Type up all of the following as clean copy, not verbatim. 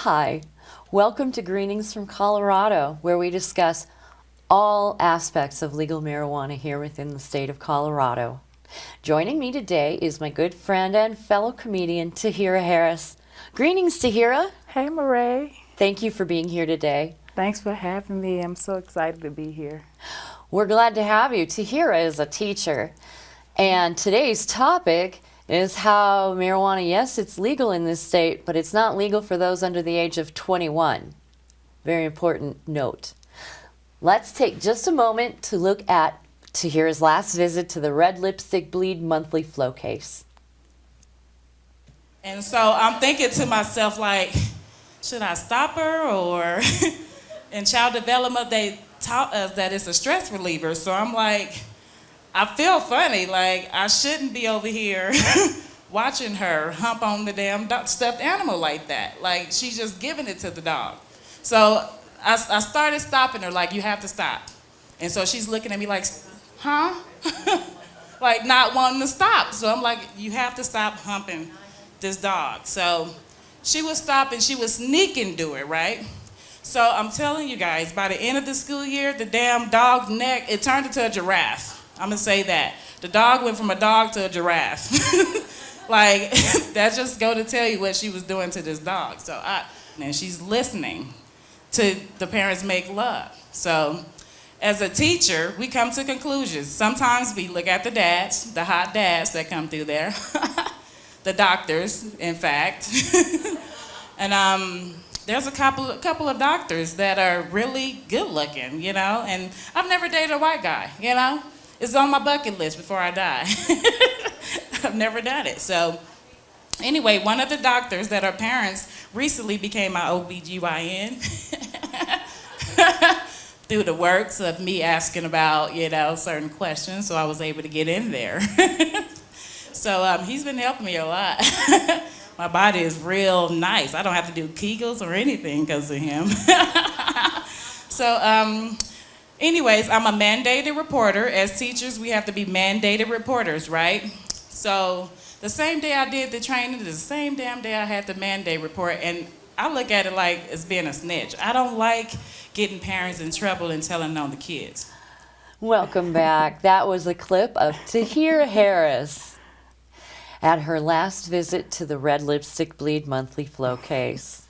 Hi, welcome to Greenings from Colorado, where we discuss all aspects of legal marijuana here within the state of Colorado. Joining me today is my good friend and fellow comedian, Taheera Harris. Greenings, Taheera. Hey, Maurae. Thank you for being here today. Thanks for having me. I'm so excited to be here. We're glad to have you. Taheera is a teacher, and today's topic is how marijuana, yes, it's legal in this state, but it's not legal for those under the age of 21. Very important note. Let's take just a moment to look at Taheera's last visit to the Red Lipstick Bleed monthly flow case. And so I'm thinking to myself, like, should I stop her? Or in child development, they taught us that it's a stress reliever. So I'm like, I feel funny, like I shouldn't be over here watching her hump on the damn stuffed animal like that. Like she's just giving it to the dog. So I started stopping her, like, you have to stop. And so she's looking at me like, huh? Like not wanting to stop. So I'm like, you have to stop humping this dog. So she would stop and she would sneak and do it, right? So I'm telling you guys, by the end of the school year, the damn dog's neck, it turned into a giraffe. I'm gonna say that. The dog went from a dog to a giraffe. Like, that just go to tell you what she was doing to this dog. And she's listening to the parents make love. So as a teacher, we come to conclusions. Sometimes we look at the dads, the hot dads that come through there, the doctors, in fact. And there's a couple of doctors that are really good looking, you know, and I've never dated a white guy, you know. It's on my bucket list before I die. I've never done it. So anyway, one of the doctors that are parents recently became my OBGYN through the works of me asking about, you know, certain questions, so I was able to get in there. So he's been helping me a lot. My body is real nice. I don't have to do Kegels or anything because of him. So anyways, I'm a mandated reporter. As teachers, we have to be mandated reporters, right? So the same day I did the training, the same damn day I had the mandate report, and I look at it like it's being a snitch. I don't like getting parents in trouble and telling on the kids. Welcome back. That was a clip of Taheera Harris at her last visit to the Red Lipstick Bleed monthly flow case.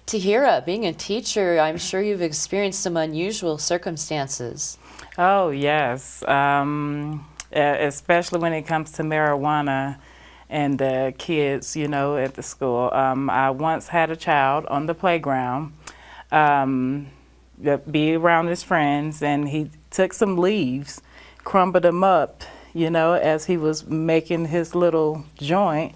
Taheera, being a teacher, I'm sure you've experienced some unusual circumstances. Oh, yes. Especially when it comes to marijuana and the kids, you know, at the school. I once had a child on the playground be around his friends, and he took some leaves, crumbled them up, you know, as he was making his little joint.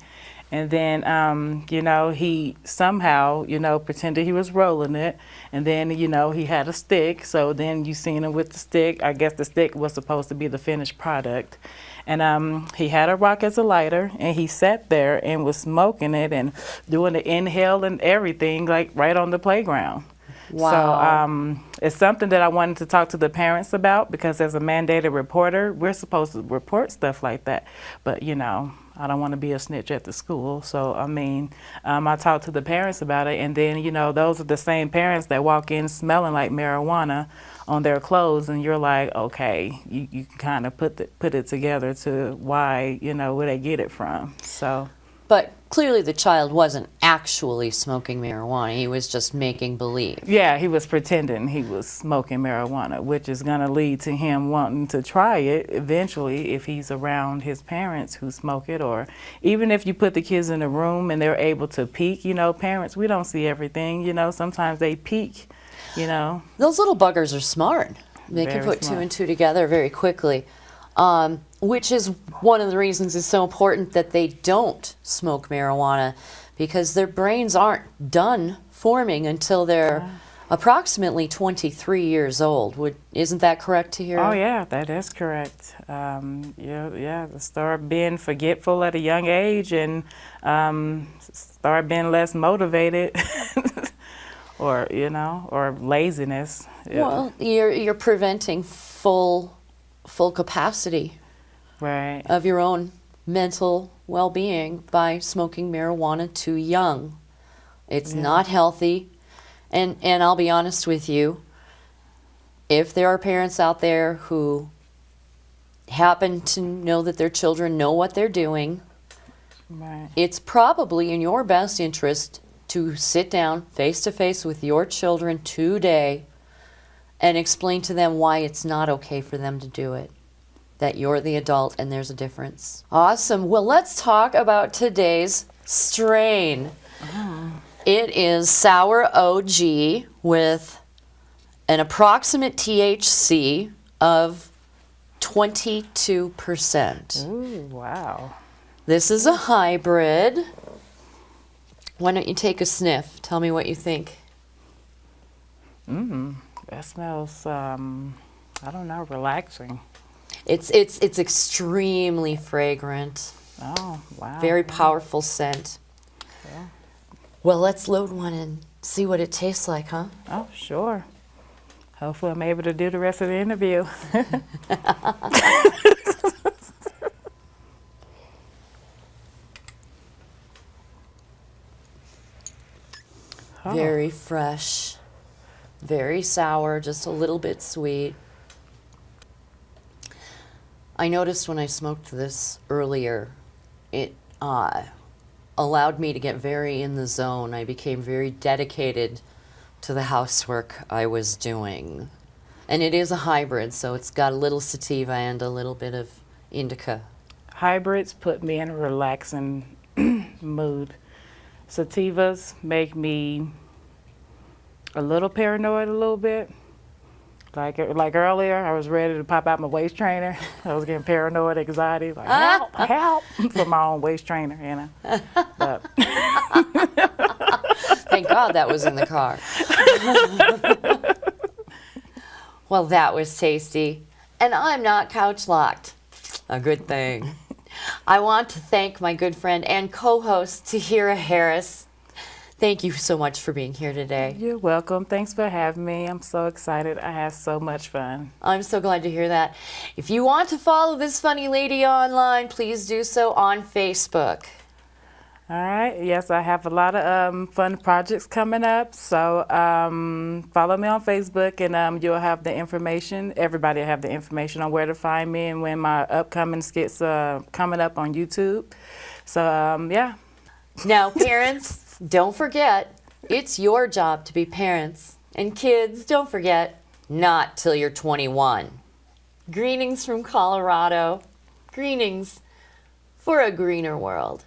And then, you know, he somehow, you know, pretended he was rolling it. And then, you know, he had a stick. So then you seen him with the stick. I guess the stick was supposed to be the finished product. And he had a rock as a lighter, and he sat there and was smoking it and doing the inhale and everything, like right on the playground. Wow. So it's something that I wanted to talk to the parents about, because as a mandated reporter, we're supposed to report stuff like that. But, you know, I don't want to be a snitch at the school. So, I mean, I talked to the parents about it, and then, you know, those are the same parents that walk in smelling like marijuana on their clothes, and you're like, okay, you kind of put it together to why, you know, where they get it from. So. But clearly the child wasn't actually smoking marijuana. He was just making believe. Yeah, he was pretending he was smoking marijuana, which is going to lead to him wanting to try it eventually if he's around his parents who smoke it. Or even if you put the kids in a room and they're able to peek, you know, parents, we don't see everything, you know, sometimes they peek, you know. Those little buggers are smart. They can put two and two together very quickly. Which is one of the reasons it's so important that they don't smoke marijuana, because their brains aren't done forming until they're approximately 23 years old. Isn't that correct, Taheera? Oh, yeah, that is correct. They start being forgetful at a young age and start being less motivated or, you know, or laziness. Well, you're preventing full capacity of your own mental well-being by smoking marijuana too young. It's not healthy. And I'll be honest with you, if there are parents out there who happen to know that their children know what they're doing, Right. it's probably in your best interest to sit down face to face with your children today and explain to them why it's not okay for them to do it. That you're the adult and there's a difference. Awesome. Well, let's talk about today's strain. It is Sour OG with an approximate THC of 22%. Ooh, wow. This is a hybrid. Why don't you take a sniff? Tell me what you think. That smells, I don't know, relaxing. It's extremely fragrant. Oh, wow. Very powerful scent. Yeah. Well, let's load one and see what it tastes like, huh? Oh, sure. Hopefully I'm able to do the rest of the interview. Very fresh, very sour, just a little bit sweet. I noticed when I smoked this earlier, it allowed me to get very in the zone. I became very dedicated to the housework I was doing. And it is a hybrid, so it's got a little sativa and a little bit of indica. Hybrids put me in a relaxing mood. Sativas make me a little paranoid a little bit. Like earlier, I was ready to pop out my waist trainer. I was getting paranoid, anxiety, like help, help, for my own waist trainer, you know. But Thank God that was in the car. Well, that was tasty. And I'm not couch locked. A good thing. I want to thank my good friend and co-host, Taheera Harris. Thank you so much for being here today. you're welcome. Thanks for having me. I'm so excited. I had so much fun. I'm so glad to hear that. If you want to follow this funny lady online, please do so on Facebook. All right. Yes, I have a lot of fun projects coming up. So follow me on Facebook, and you'll have the information. Everybody will have the information on where to find me and when my upcoming skits coming up on YouTube. So yeah. Now, parents, don't forget, it's your job to be parents. And kids, don't forget, not till you're 21. Greenings from Colorado. Greenings for a greener world.